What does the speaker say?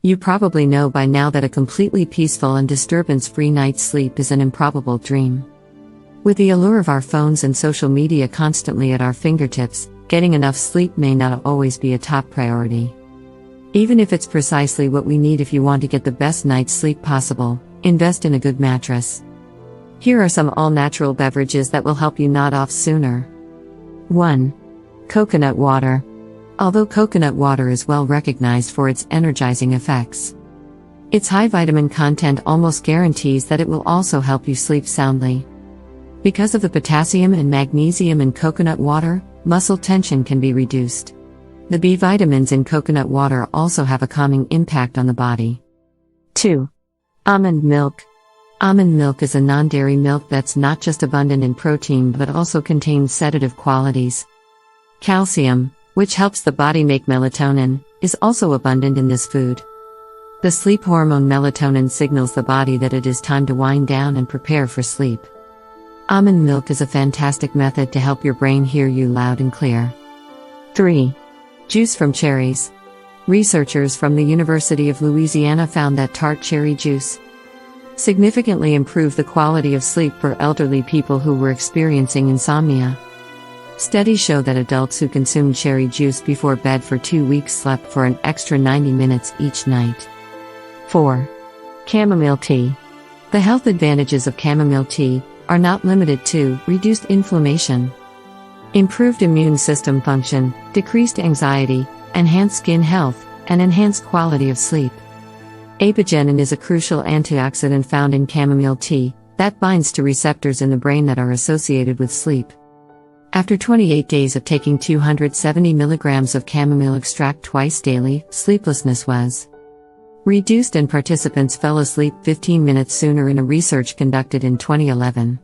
You probably know by now that a completely peaceful and disturbance-free night's sleep is an improbable dream. With the allure of our phones and social media constantly at our fingertips, getting enough sleep may not always be a top priority. Even if it's precisely what we need if you want to get the best night's sleep possible, invest in a good mattress. Here are some all-natural beverages that will help you nod off sooner. 1. Coconut water. Although coconut water is well recognized for its energizing effects, its high vitamin content almost guarantees that it will also help you sleep soundly. Because of the potassium and magnesium in coconut water, muscle tension can be reduced. The B vitamins in coconut water also have a calming impact on the body. 2. Almond milk. Almond milk is a non-dairy milk that's not just abundant in protein but also contains sedative qualities. Calcium, which helps the body make melatonin, is also abundant in this food. The sleep hormone melatonin signals the body that it is time to wind down and prepare for sleep. Almond milk is a fantastic method to help your brain hear you loud and clear. 3. Juice from cherries. Researchers from the University of Louisiana found that tart cherry juice significantly improved the quality of sleep for elderly people who were experiencing insomnia. Studies show that adults who consumed cherry juice before bed for 2 weeks slept for an extra 90 minutes each night. 4. Chamomile tea. The health advantages of chamomile tea are not limited to reduced inflammation, improved immune system function, decreased anxiety, enhanced skin health, and enhanced quality of sleep. Apigenin is a crucial antioxidant found in chamomile tea that binds to receptors in the brain that are associated with sleep. After 28 days of taking 270 milligrams of chamomile extract twice daily, sleeplessness was reduced and participants fell asleep 15 minutes sooner in a research conducted in 2011.